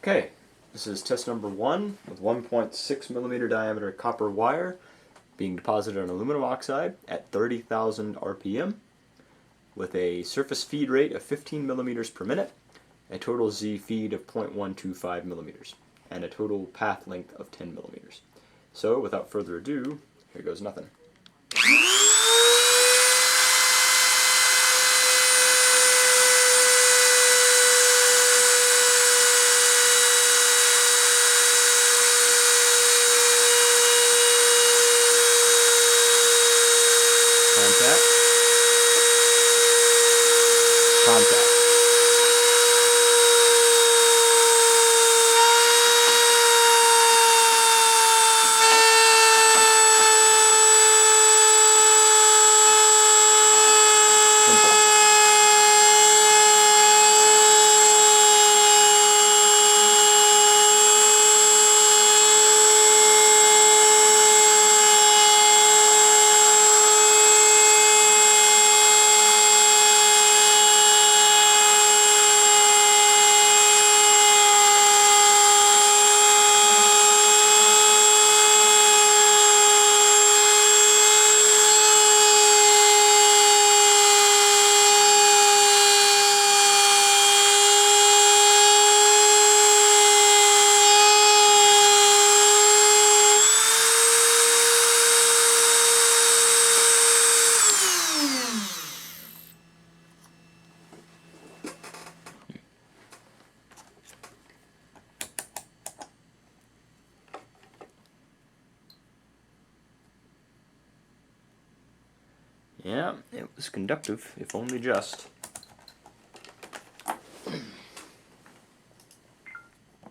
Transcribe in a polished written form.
Okay, this is test number 1 with 1.6 millimeter diameter copper wire being deposited on aluminum oxide at 30,000 RPM with a surface feed rate of 15 millimeters per minute, a total Z feed of 0.125 millimeters, and a total path length of 10 millimeters. So without further ado, here goes nothing. Contact. Contact. Simple. Yeah, it was conductive, if only just.